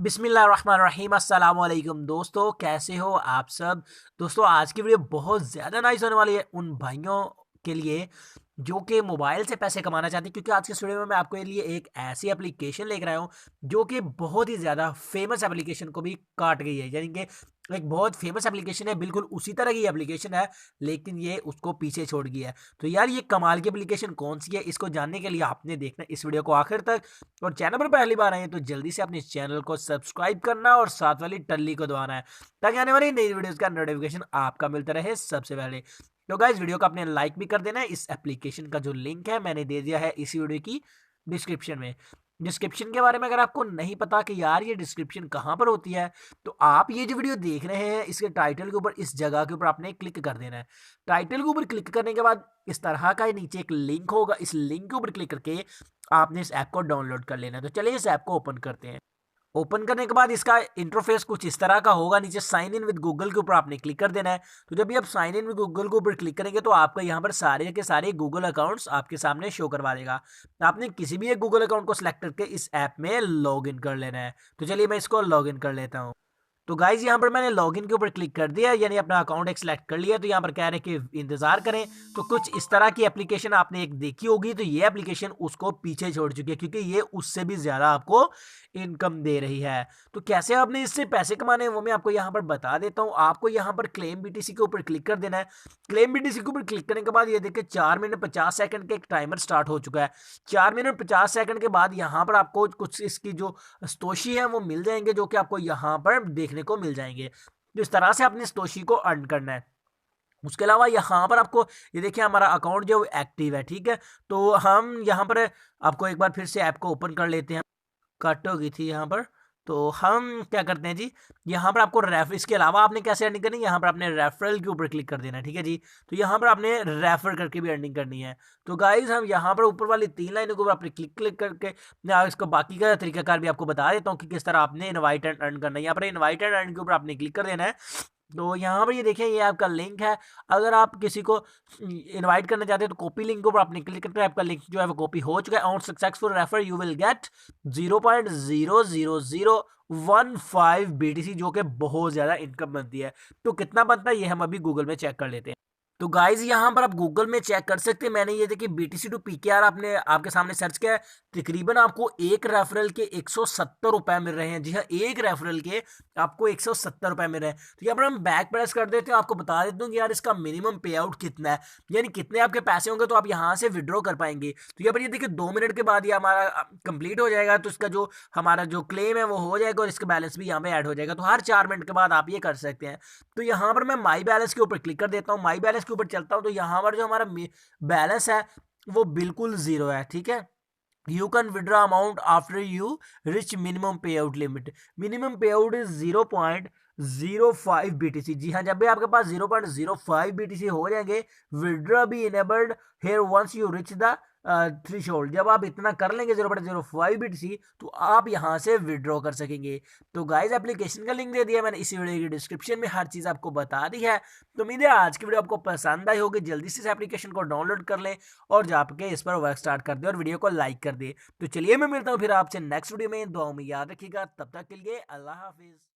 बिस्मिल्लाहिर्रहमानिर्रहीम अस्सलामुअलैकुम दोस्तों, कैसे हो आप सब। दोस्तों आज की वीडियो बहुत ज़्यादा नाइस होने वाली है उन भाइयों के लिए जो कि मोबाइल से पैसे कमाना चाहते हैं, क्योंकि आज की इस वीडियो में मैं आपके लिए एक ऐसी एप्लीकेशन लेकर आया हूँ जो कि बहुत ही ज़्यादा फेमस एप्लीकेशन को भी काट गई है। यानी कि एक बहुत फेमस एप्लीकेशन है, बिल्कुल उसी तरह की एप्लीकेशन है, लेकिन ये उसको पीछे छोड़ गई है। तो यार ये कमाल की एप्लीकेशन कौन सी है, इसको जानने के लिए आपने देखना इस वीडियो को आखिर तक। और चैनल पर पहली बार आए हैं तो जल्दी से अपने इस चैनल को सब्सक्राइब करना और साथ वाली टल्ली को दबाना है, ताकि आने वाली नई वीडियोस का नोटिफिकेशन आपका मिलता रहे सबसे पहले। तो गाइस वीडियो को अपने लाइक भी कर देना है। इस एप्लीकेशन का जो लिंक है मैंने दे दिया है इसी वीडियो की डिस्क्रिप्शन में। डिस्क्रिप्शन के बारे में अगर आपको नहीं पता कि यार ये डिस्क्रिप्शन कहाँ पर होती है, तो आप ये जो वीडियो देख रहे हैं इसके टाइटल के ऊपर इस जगह के ऊपर आपने क्लिक कर देना है। टाइटल के ऊपर क्लिक करने के बाद इस तरह का नीचे एक लिंक होगा, इस लिंक के ऊपर क्लिक करके आपने इस ऐप को डाउनलोड कर लेना है। तो चलिए इस ऐप को ओपन करते हैं। ओपन करने के बाद इसका इंटरफेस कुछ इस तरह का होगा। नीचे साइन इन विद गूगल के ऊपर आपने क्लिक कर देना है। तो जब भी आप साइन इन विद गूगल के ऊपर क्लिक करेंगे तो आपका यहाँ पर सारे के सारे गूगल अकाउंट्स आपके सामने शो करवा देगा। आपने किसी भी एक गूगल अकाउंट को सिलेक्ट करके इस ऐप में लॉग इन कर लेना है। तो चलिए मैं इसको लॉग इन कर लेता हूँ। तो गाइज यहाँ पर मैंने लॉगिन के ऊपर क्लिक कर दिया, यानी अपना अकाउंट एक सिलेक्ट कर लिया। तो यहाँ पर कह रहे हैं कि इंतजार करें। तो कुछ इस तरह की एप्लीकेशन आपने एक देखी होगी, तो ये एप्लीकेशन उसको पीछे छोड़ चुकी है, क्योंकि ये उससे भी ज्यादा आपको इनकम दे रही है। तो कैसे आपने इससे पैसे कमाने हैं वो मैं आपको यहाँ पर बता देता हूँ। आपको यहाँ पर क्लेम बीटीसी के ऊपर क्लिक कर देना है। क्लेम बीटीसी के ऊपर क्लिक करने के बाद ये देखिए 4 मिनट 50 सेकंड का एक टाइमर स्टार्ट हो चुका है। 4 मिनट 50 सेकंड के बाद यहाँ पर आपको कुछ इसकी जो स्तोशी है वो मिल जाएंगे, जो कि आपको यहाँ पर देखने को मिल जाएंगे। तो इस तरह से अपनी स्तोशी को अर्न करना है। उसके अलावा यहाँ पर आपको ये देखिए हमारा अकाउंट जो एक्टिव है, ठीक है। तो हम यहाँ पर आपको एक बार फिर से ऐप को ओपन कर लेते हैं। कट हो गई थी यहाँ पर। तो हम क्या करते हैं जी, यहाँ पर आपको रेफर, इसके अलावा आपने कैसे अर्निंग करनी है, यहाँ पर आपने रेफरल के ऊपर क्लिक कर देना है, ठीक है जी। तो यहाँ पर आपने रेफर करके भी अर्निंग करनी है। तो गाइज हम यहाँ पर ऊपर वाली 3 लाइनों के ऊपर आपने क्लिक क्लिक करके मैं इसको बाकी का तरीकाकार भी आपको बता देता हूँ कि किस तरह आपने इनवाइट एंड अर्न करना है। यहाँ पर इनवाइट एंड अर्न के ऊपर आपने क्लिक कर देना है। तो यहाँ पर ये देखिए ये आपका लिंक है। अगर आप किसी को इनवाइट करना चाहते हैं तो कॉपी लिंक के ऊपर आपने क्लिक करना है। आपका लिंक जो है वो कॉपी हो चुका है। On successful refer you will get 0.00015 BTC, जो कि बहुत ज़्यादा इनकम बनती है। तो कितना बनता है ये हम अभी गूगल में चेक कर लेते हैं। तो गाइज यहाँ पर आप गूगल में चेक कर सकते हैं। मैंने ये देखिए BTC टू PKR आपने आपके सामने सर्च किया है। तकरीबन आपको एक रेफरल के 170 रुपए मिल रहे हैं। जी हाँ, एक रेफरल के आपको 170 रुपए मिल रहे हैं। तो यहाँ पर हम बैक प्रेस कर देते हैं। आपको बता देता हूँ कि यार इसका मिनिमम पे आउट कितना है, यानी कितने आपके पैसे होंगे तो आप यहाँ से विड्रॉ कर पाएंगे। तो यहाँ पर ये देखिए 2 मिनट के बाद ये हमारा कंप्लीट हो जाएगा। तो इसका जो हमारा जो क्लेम है वो हो जाएगा और इसका बैलेंस भी यहाँ पे ऐड हो जाएगा। तो हर 4 मिनट के बाद आप ये कर सकते हैं। तो यहाँ पर मैं माई बैलेंस के ऊपर क्लिक कर देता हूँ। माई बैलेंस के ऊपर चलता हूँ तो यहाँ पर जो हमारा बैलेंस है वो बिल्कुल जीरो है, ठीक है। You can withdraw amount after you reach minimum payout limit. Minimum payout is 0.05 BTC। जी हाँ, जब भी आपके पास 0.05 BTC हो जाएंगे, withdraw be enabled here once you reach the threshold. जब आप इतना कर लेंगे 0.05 BTC तो आप यहाँ से विड्रॉ कर सकेंगे। तो गाइज एप्लीकेशन का लिंक दे दिया मैंने इसी वीडियो की डिस्क्रिप्शन में, हर चीज़ आपको बता दी है। तो उम्मीद है आज की वीडियो आपको पसंद आई होगी। जल्दी से इस एप्लीकेशन को डाउनलोड कर लें और जाके इस पर वर्क स्टार्ट कर दे और वीडियो को लाइक कर दे। तो चलिए मैं मिलता हूँ फिर आपसे नेक्स्ट वीडियो में। दुआओं में याद रखिएगा। तब तक के लिए अल्लाह हाफिज।